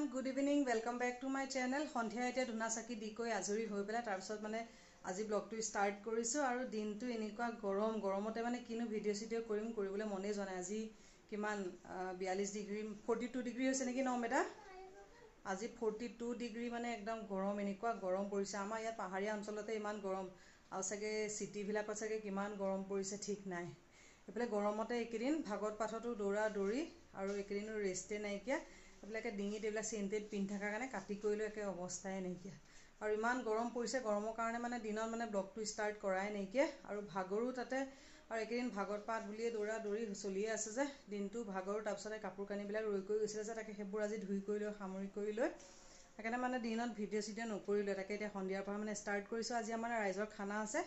everyone, good evening, welcome back to my channel. সন্ধিয়া এতিয়া ধুনা চাকি দিকৈ আজৰি হৈ পেলাই তাৰ পিছত মানে আজি ব্লগটো ষ্টাৰ্ট কৰিছো আৰু দিনটো এনেকুৱা গৰমতে মানে কিনো ভিডিঅ কৰিবলৈ মনে যোৱা নাই। আজি কিমান 42 ডিগ্ৰী 42 ডিগ্ৰী হৈছে নেকি ন মেটা? আজি 42 ডিগ্ৰী মানে একদম গৰম, এনেকুৱা গৰম পৰিছে। আমাৰ ইয়াত পাহাৰীয়া অঞ্চলতে ইমান গৰম আৰু চাগে সিটি বিলাকত চাগে কিমান গৰম পৰিছে ঠিক নাই। এফালে গৰমতে এইকেইদিন ভাগত পাঠতো দৌৰা দৌৰি আৰু এইকেইদিনো ৰেষ্টে নাইকিয়া। এইবিলাকে ডিঙিত এইবিলাক চেণ্টেড পিন্ধি থকাৰ কাৰণে কাটি কৰিলেও একে অৱস্থাই নাইকিয়া আৰু ইমান গৰম পৰিছে। গৰমৰ কাৰণে মানে দিনত মানে ব্লগটো ষ্টাৰ্ট কৰাই নাইকিয়া আৰু ভাগৰো তাতে আৰু এইকেইদিন ভাগত পাঠ বুলিয়ে দৌৰা দৌৰি চলিয়ে আছে যে দিনটো ভাগৰো। তাৰপিছতে কাপোৰ কানিবিলাক ৰৈ কৰি গৈছিলে যে তাকে সেইবোৰ আজি ধুই কৰি লৈ সামৰি কৰি লৈ সেইকাৰণে মানে দিনত ভিডিঅ' নকৰিলোঁ। তাকে এতিয়া সন্ধিয়াৰ পৰা মানে ষ্টাৰ্ট কৰিছোঁ। আজি আমাৰ ৰাইজৰ খানা আছে,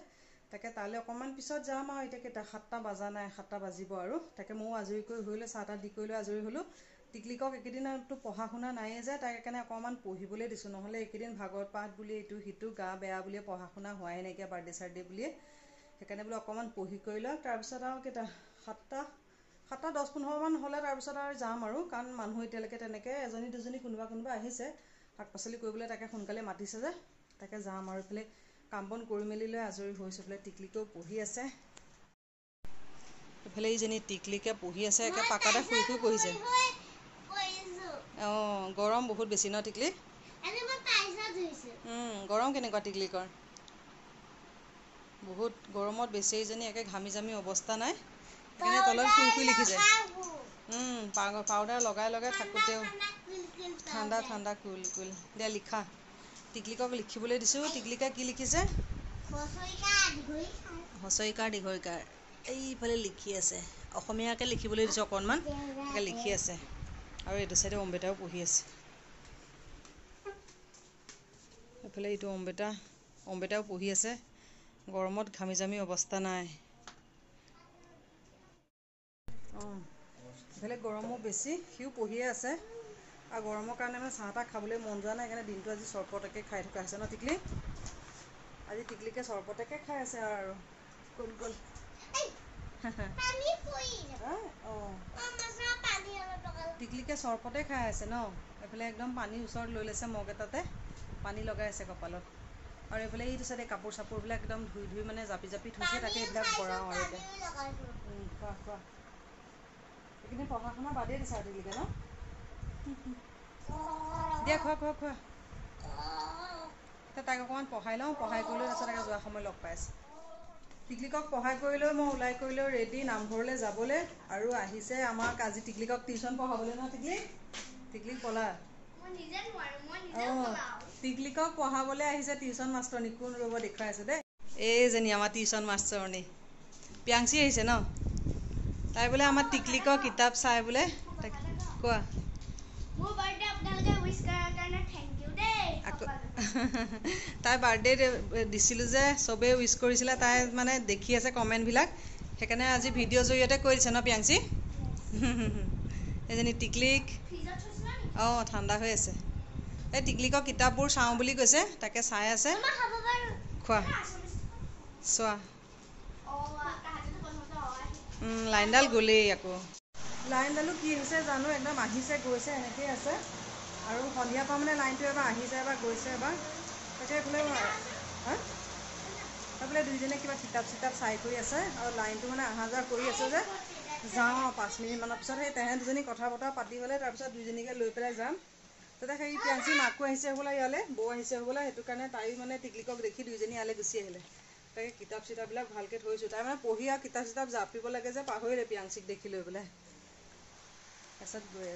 তাকে তালৈ অকণমান পিছত যাম আৰু এতিয়া কেইটা 7টা বজা নাই, 7টা বাজিব আৰু তাকে ময়ো আজৰি কৰি হৈ লৈ চাহ তাহ দি কৰি লৈ আজৰি হ'লোঁ। টিকলিকক এইকেইদিনতো পঢ়া শুনা নাইয়ে যে তাক সেইকাৰণে অকণমান পঢ়িবলৈ দিছোঁ, নহ'লে এইকেইদিন ভাগৱত পাঠ বুলি এইটো সিটো গা বেয়া বুলিয়ে পঢ়া শুনা হোৱাই নাইকিয়া, বাৰ্থডে চাৰ্থডে বুলিয়ে। সেইকাৰণে বোলো অকণমান পঢ়ি কৰি লওঁ, তাৰপিছত আৰু কেইটা 7টা 10-15 মান হ'লে তাৰপিছত আৰু যাম আৰু, কাৰণ মানুহ এতিয়ালৈকে তেনেকৈ এজনী দুজনী কোনোবা আহিছে শাক পাচলি কৰিবলৈ, তাকে সোনকালে মাতিছে যে তাকে যাম আৰু। এইফালে কাম বন কৰি মেলি লৈ আজৰি হৈছোঁ। এইফালে টিকলিকেও পঢ়ি আছে, এইফালে এইজনী টিকলিকে পঢ়ি আছে, একে পাকাতে শুই শুই পঢ়িছে। অঁ গৰম বহুত বেছি ন টিকলি? গৰম কেনেকুৱা টিকলিকৰ? বহুত গৰমত বেচেৰীজনী একে ঘামি জামি অৱস্থা নাই, সেইকাৰণে তলত শুই শুই লিখিছে। পাউডাৰ লগাই লগাই থাকোঁতেও ঠাণ্ডা কুল দিয়া লিখা। টিকলিকক লিখিবলৈ দিছোঁ। টিকলিকা কি লিখিছে? হচইকাৰ দীঘইকাৰ এইফালে লিখি আছে। অসমীয়াকৈ লিখিবলৈ দিছোঁ অকণমান, তাকে লিখি আছে। আৰু এইটো চাইডে অম্বেতাও পঢ়ি আছে। এইফালে এইটো অম্বেতাও পঢ়ি আছে। গৰমত ঘামি জামি অৱস্থা নাই। এইফালে গৰমো বেছি, সিও পঢ়িয়ে আছে আৰু গৰমৰ কাৰণে মানে চাহ তাহ খাবলৈ মন যোৱা নাই। সেইকাৰণে দিনটো আজি চৰবতকে খাই থকা হৈছে ন টিকলি? আজি টিকলিকে চৰবতকে খাই আছে আৰু গ'ল টিকলিকে চৰবতে খাই আছে ন? এইফালে একদম পানীৰ ওচৰত লৈ লৈছে, মগ এটাতে পানী লগাই আছে কপালত। আৰু এইফালে এইটো চাইডে কাপোৰ চাপোৰবিলাক একদম ধুই মানে জাপি থৈছে, তাকে এইবিলাক ভৰাওঁ আৰু এতিয়া। খোৱা এইখিনি পঢ়া শুনা বাদেই দিছে আৰু টিকলিকে ন? দিয়া খোৱা তাইক অকণমান পঢ়াই লওঁ, পঢ়াই কৰি লৈ তাৰপিছত তাকে যোৱা সময় লগ পাই আছে। টিকলিকক পঢ়াই কৰি লৈ মই ওলাই কৰি লৈ ৰেডি নামঘৰলৈ যাবলৈ, আৰু আহিছে আমাক আজি টিকলিকক টিউশ্যন পঢ়াবলৈ ন টিকলিক পলা টিকলিকক পঢ়াবলৈ আহিছে টিউশ্যন মাষ্টৰণী। কোন ৰ'ব দেখুৱাই আছে দেই, এইজনী আমাৰ টিউশ্যন মাষ্টৰণী প্ৰিয়াংশী আহিছে ন? তাই বোলে আমাৰ টিকলিকৰ কিতাপ চাই বোলে। তাক কোৱা তাই বাৰ্থডে দিছিলোঁ যে চবেই উইচ কৰিছিলে, তাই মানে দেখি আছে কমেণ্টবিলাক, সেইকাৰণে আজি ভিডিঅ'ৰ জৰিয়তে কৈ দিছে ন প্ৰিয়াংশী? এইজনী টিকলিক ঠাণ্ডা হৈ আছে। এই টিকলিকৰ কিতাপবোৰ চাওঁ বুলি কৈছে, তাকে চাই আছে। খোৱা চোৱা লাইনডাল গ'লেই আকৌ। লাইনডালো কি হৈছে জানো, একদম আহিছে গৈছে এনেকেই আছে। আৰু সন্ধিয়াৰ পৰা মানে লাইনটো এবাৰ আহিছে এবাৰ গৈছে এবাৰ। তাকে এইফালে এইফালে দুইজনীয়ে কিবা কিতাপ চিতাপ চাই কৰি আছে আৰু লাইনটো মানে অহা যোৱা কৰি আছে যে যাওঁ আৰু 5 মিনিটমানৰ পিছত। সেই তেহেঁত দুজনী কথা বতৰা পাতি পেলাই তাৰপিছত দুইজনীকে লৈ পেলাই যাম। তাতে সেই প্ৰিয়াংশী মাকো আহিছে হ'বলা ইয়ালৈ, বৌ আহিছে হ'বলা, সেইটো কাৰণে তাইও মানে টিকলিকক দেখি দুইজনী ইয়ালৈ গুচি আহিলে। তাকে কিতাপ চিতাপবিলাক ভালকৈ থৈছোঁ। তাই মানে পঢ়ি আৰু কিতাপ চিতাপ জাপিব লাগে যে পাহৰিলে প্ৰিয়াংশীক দেখি লৈ পেলাই। তাৰপিছত গৈ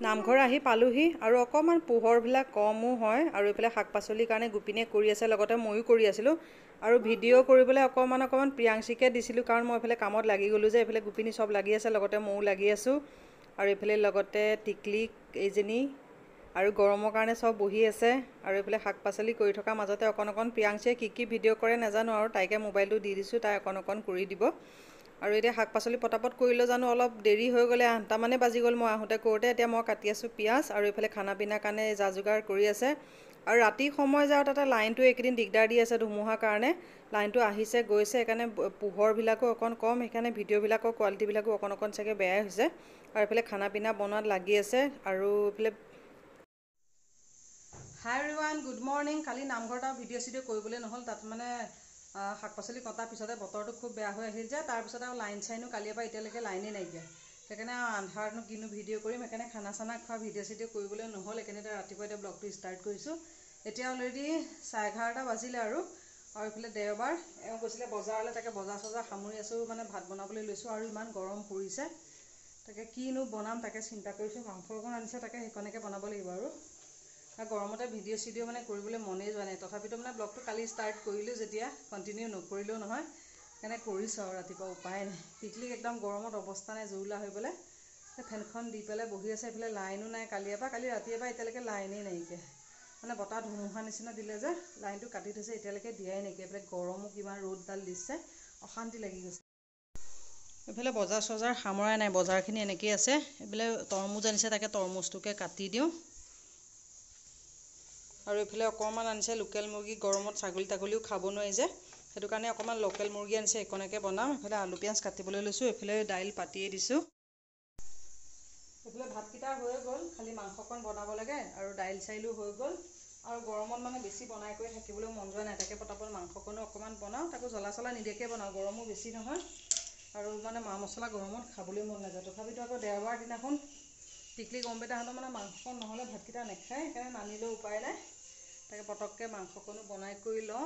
নামঘৰ আহি পালোহি আৰু অকণমান পোহৰবিলাক কমো হয় আৰু এইফালে শাক পাচলিৰ কাৰণে গোপিনীয়ে কৰি আছে, লগতে ময়ো কৰি আছিলোঁ। আৰু ভিডিঅ' কৰিবলৈ অকণমান প্ৰিয়াংশীকে দিছিলোঁ, কাৰণ মই এইফালে কামত লাগি গ'লোঁ যে। এইফালে গোপিনী চব লাগি আছে, লগতে ময়ো লাগি আছোঁ। আৰু এইফালে লগতে টিকলি এইজনী আৰু গৰমৰ কাৰণে চব বহি আছে। আৰু এইফালে শাক পাচলি কৰি থকাৰ মাজতে অকণ প্ৰিয়াংশীয়ে কি ভিডিঅ' কৰে নাজানো, আৰু তাইকে মোবাইলটো দি দিছোঁ, তাই অকণ কৰি দিব। আৰু এতিয়া শাক পাচলি পটাপট কৰিলে জানো অলপ দেৰি হৈ গ'লে, 8টামানে বাজি গ'ল মই আহোঁতে কৰোঁতে। এতিয়া মই কাটি আছোঁ পিঁয়াজ, আৰু এইফালে খানা পিনাৰ কাৰণে যা যোগাৰ কৰি আছে। আৰু ৰাতি সময় যাওঁ তাতে লাইনটো এইকেইদিন দিগদাৰ দি আছে ধুমুহাৰ কাৰণে। লাইনটো আহিছে গৈছে, সেইকাৰণে পোহৰবিলাকো অকণ কম, সেইকাৰণে ভিডিঅ'বিলাকৰ কোৱালিটিবিলাকো অকণ চাগে বেয়াই হৈছে। আৰু এইফালে খানা পিনা বনোৱাত লাগি আছে। আৰু এইফালে হাই এভৰিৱান, গুড মৰ্ণিং। কালি নামঘৰত আৰু ভিডিঅ' চিডিঅ' কৰিবলৈ নহ'ল, তাত মানে শাক পাচলি কটাৰ পিছতে বতৰটো খুব বেয়া হৈ আহিল যে, তাৰপিছত আৰু লাইন চাইনো কালিৰ পৰা এতিয়ালৈকে লাইনেই নাইকিয়া। সেইকাৰণে আৰু আন্ধাৰনো কিনো ভিডিঅ' কৰিম, সেইকাৰণে খানা চানা খোৱা ভিডিঅ' চিডিঅ' কৰিবলৈ নহ'ল। সেইকাৰণে ৰাতিপুৱা এতিয়া ব্লগটো ষ্টাৰ্ট কৰিছোঁ। এতিয়া অলৰেডি 11:30 বাজিলে আৰু এইফালে দেওবাৰ, এওঁ গৈছিলে বজাৰলৈ, তাকে বজাৰ চজাৰ সামৰি আছোঁ, মানে ভাত বনাবলৈ লৈছোঁ। আৰু ইমান গৰম পৰিছে, তাকে কিনো বনাম তাকে চিন্তা কৰিছোঁ। মাংস অকণ আনিছে, তাকে সেইকণকে বনাব লাগিব। আৰু গৰমতে ভিডিঅ' চিডিঅ' মানে কৰিবলৈ মনেই যোৱা নাই। তথাপিতো মানে ব্লগটো কালি ষ্টাৰ্ট কৰিলোঁ যেতিয়া, কণ্টিনিউ নকৰিলেও নহয়, সেইকাৰণে কৰিছোঁ আৰু ৰাতিপুৱা উপায় নাই। টিকলিক একদম গৰমত অৱস্থা নাই, জুৰুলা হৈ পেলাই ফেনখন দি পেলাই বহি আছে। এইফালে লাইনো নাই কালি ৰাতিৰ পৰা এতিয়ালৈকে লাইনেই নাইকিয়া। মানে বতাহ ধুমুহা নিচিনা দিলে যে, লাইনটো কাটি থৈছে, এতিয়ালৈকে দিয়াই নাইকিয়া। এইফালে গৰমো কিমান ৰ'দডাল দিছে, অশান্তি লাগি গৈছে। এইফালে বজাৰ চজাৰ সামৰাই নাই, বজাৰখিনি এনেকেই আছে। এইফালে তৰমুজ আনিছে, তাকে তৰমুজটোকে কাটি দিওঁ। আৰু এইফালে অকণমান আনিছে লোকেল মুৰ্গী, গৰমত ছাগলী তাগলীও খাব নোৱাৰি যে, সেইটো কাৰণে অকণমান লোকেল মুৰ্গী আনিছে, এইকণকে বনাম। এইফালে আলু পিঁয়াজ কাটিবলৈ লৈছোঁ, এইফালে দাইল পাতিয়ে দিছোঁ। এইফালে ভাতকেইটা হৈ গ'ল, খালি মাংসকণ বনাব লাগে, আৰু দাইল চাইলো হৈ গ'ল। আৰু গৰমত মানে বেছি বনাই কৰি থাকিবলৈ মন যোৱা নাই, তাকে পটাপট মাংসকণো অকণমান বনাওঁ, তাকো জ্বলা চলা নিদিয়াকৈ বনাওঁ, গৰমো বেছি নহয়। আৰু মানে মা মছলা গৰমত খাবলৈ মন নাযায়। তথাপিতো আকৌ দেওবাৰ দিনাখন টিকলি গম্বেতাহঁতৰ মানে মাংসকণ নহ'লে ভাতকেইটা নাখায়, সেইকাৰণে নানিলেও উপায় নাই। তাকে পটককৈ মাংসকণো বনাই কৰি লওঁ।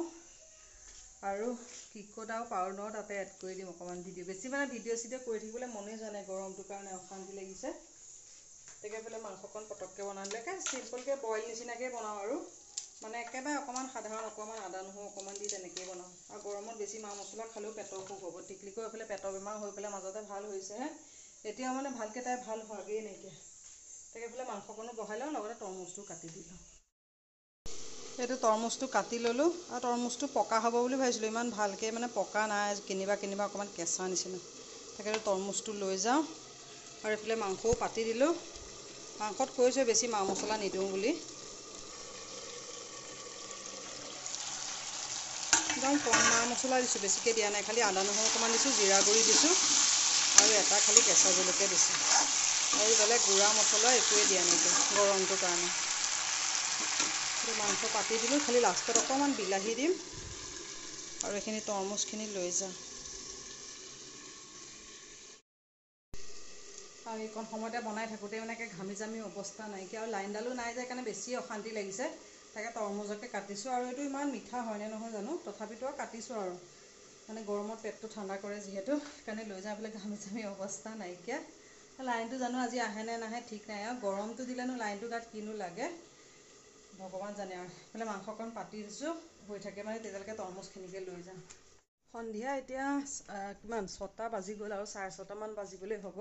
আৰু কিকত আৰু পাউডাৰ তাতে এড কৰি দিম অকণমান ভিডিঅ'। বেছি মানে ভিডিঅ' চিডিঅ' কৰি থাকিবলৈ মনেই যোৱা নাই, গৰমটোৰ কাৰণে অশান্তি লাগিছে। তাকে এইফালে মাংসকণ পটককৈ বনাই দিলে, একে চিম্পলকৈ বইল নিচিনাকৈ বনাওঁ। আৰু মানে একেবাৰে অকণমান সাধাৰণ, অকণমান আদা নহৰু অকণমান দি তেনেকৈয়ে বনাওঁ। আৰু গৰমত বেছি মা মছলা খালেও পেটৰ অসুখ হ'ব। টিকলিকো এইফালে পেটৰ বেমাৰ হৈ পেলাই মাজতে ভাল হৈছেহে, এতিয়াও মানে ভালকৈ তাই ভাল হোৱাগৈয়ে নাইকিয়া। তাকে এইফালে মাংসকণো বহাই লওঁ, লগতে তৰমুজটো কাটি দি লওঁ। এইটো তৰমুজটো কাটি ল'লোঁ, আৰু তৰমুজটো পকা হ'ব বুলি ভাবিছিলোঁ, ইমান ভালকৈ মানে পকা নাই, কেনিবা অকণমান কেঁচা নিচিনা। তাকে তৰমুজটো লৈ যাওঁ। আৰু এইফালে মাংসও পাতি দিলোঁ। মাংসত কৈছোঁ বেছি মা মছলা নিদিওঁ বুলি। একদম কম মা মছলা দিছোঁ, বেছিকৈ দিয়া নাই। খালি আদা নহৰু অকণমান দিছোঁ, জিৰা গুড়ি দিছোঁ, আৰু এটা খালি কেঁচা জলকীয়া দিছোঁ। আৰু বেলেগ গুড়া মছলা একোৱেই দিয়া নাইকিয়া, গৰমটোৰ কাৰণে। মাংস পাতি দিলোঁ, খালি লাষ্টত অকণমান বিলাহী দিম। আৰু এইখিনি তৰমুজখিনি লৈ যাওঁ। আৰু এইকণ সময়তে বনাই থাকোঁতে মানে ঘামি জামি অৱস্থা নাইকিয়া, আৰু লাইনডালো নাই যে, সেইকাৰণে বেছি অশান্তি লাগিছে। তাকে তৰমুজকে কাটিছোঁ, আৰু এইটো ইমান মিঠা হয়নে নহয় জানো, তথাপিতো কাটিছোঁ। আৰু মানে গৰমত পেটটো ঠাণ্ডা কৰে যিহেতু, সেইকাৰণে লৈ যাই পেলাই ঘামি জামি অৱস্থা নাইকিয়া। লাইনটো জানো আজি আহে নে নাহে ঠিক নাই, আৰু গৰমটো দিলেনো লাইনটো গাত কিনো লাগে ভগৱান জানে। আৰু এইফালে মাংসকণ পাতি দিছোঁ, হৈ থাকে মানে তেতিয়ালৈকে তৰমুজখিনিকে লৈ যাওঁ। সন্ধিয়া এতিয়া কিমান 6টা বাজি গ'ল, আৰু 6:30মান বাজিবলৈ হ'ব।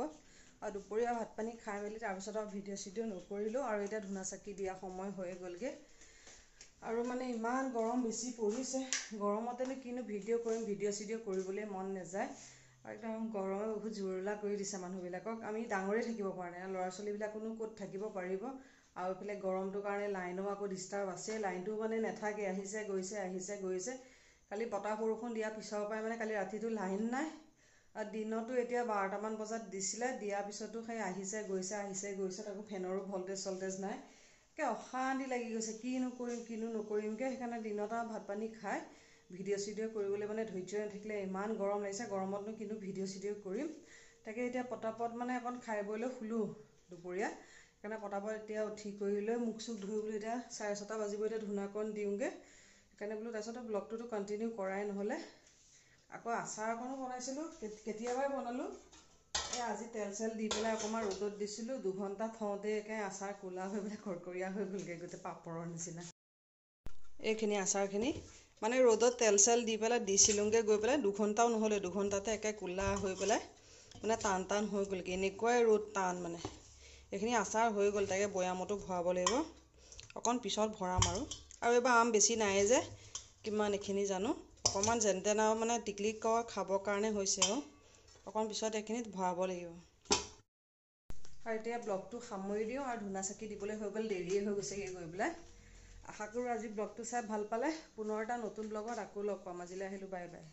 আৰু দুপৰীয়া ভাত পানী খাই মেলি তাৰপিছত আৰু ভিডিঅ' চিডিঅ' নকৰিলোঁ। আৰু এতিয়া ধূনা চাকি দিয়া সময় হৈ গ'লগৈ। আৰু মানে ইমান গৰম বেছি পৰিছে, গৰমতেনো কিনো ভিডিঅ' কৰিম, ভিডিঅ' চিডিঅ' কৰিবলৈ মন নাযায়। আৰু একদম গৰমে বহুত জুৰুলা কৰি দিছে মানুহবিলাকক। আমি ডাঙৰেই থাকিব পৰা নাই, ল'ৰা ছোৱালীবিলাকনো ক'ত থাকিব পাৰিব। আৰু এইফালে গৰমটোৰ কাৰণে লাইনো আকৌ ডিষ্টাৰ্ব আছে, লাইনটো মানে নাথাকে, আহিছে গৈছে। কালি বতাহ বৰষুণ দিয়াৰ পিছৰ পৰাই মানে কালি ৰাতিটো লাইন নাই। আৰু দিনতো এতিয়া 12টামান বজাত দিছিলে, দিয়াৰ পিছতো সেই আহিছে গৈছে, তাকো ফেনৰো ভল্টেজ চল্টেজ নাই। একে অশান্তি লাগি গৈছে, কিনো নকৰিমকৈ। সেইকাৰণে দিনত আৰু ভাত পানী খাই ভিডিঅ' চিডিঅ' কৰিবলৈ মানে ধৈৰ্য নাথাকিলে, ইমান গৰম লাগিছে। গৰমতনো কিনো ভিডিঅ' চিডিঅ' কৰিম। তাকে এতিয়া পটাপট মানে অকণ খাই বৈ লৈ শুলোঁ দুপৰীয়া। সেইকাৰণে পটাপট এতিয়া উঠি কৰি লৈ মুখ চুখ ধুই বোলো এতিয়া 6:30 বাজিব, এতিয়া ধূনাকণ দিওঁগৈ। সেইকাৰণে বোলো তাৰপিছতে ব্লগটোতো কণ্টিনিউ কৰাই নহ'লে। আকৌ আচাৰ অকণো বনাইছিলোঁ, কেতিয়াবাই বনালোঁ। আজি তেল চেল দি পেলাই অকণমান ৰ'দত দিছিলোঁ 2 ঘণ্টা থওঁতে একে আচাৰ ক'লা হৈ পেলাই খৰখৰীয়া হৈ গ'লগৈ গোটেই পাপৰৰ নিচিনা এইখিনি আচাৰখিনি মানে ৰ'দত তেল চেল দি পেলাই দিছিলোঁগৈ গৈ পেলাই 2 ঘণ্টাও নহ'লে 2 ঘণ্টাতে একে ক'লা হৈ পেলাই মানে টান টান হৈ গ'লগৈ এনেকুৱাই ৰ'দ টান মানে এইখিনি আচাৰ হৈ গ'ল তাকে বৈয়ামতো ভৰাব লাগিব অকণ পিছত ভৰাম আৰু এইবাৰ আম বেছি নাই যে কিমান এইখিনি জানো অকণমান যেন তেন আৰু মানে টিকলি খাবৰ কাৰণে হৈছে আৰু অকণ পিছত এইখিনিত ভৰাব লাগিব আৰু এতিয়া ব্লগটো সামৰি দিওঁ আৰু ধূনা চাকি দিবলৈ হৈ গ'ল দেৰিয়ে হৈ গৈছেগৈ গৈ পেলাই আশা কৰোঁ আজি ব্লগটো চাই ভাল পালে পুনৰ এটা নতুন ব্লগত আকৌ লগ পাম আজিলৈ আহিলোঁ বাই বাই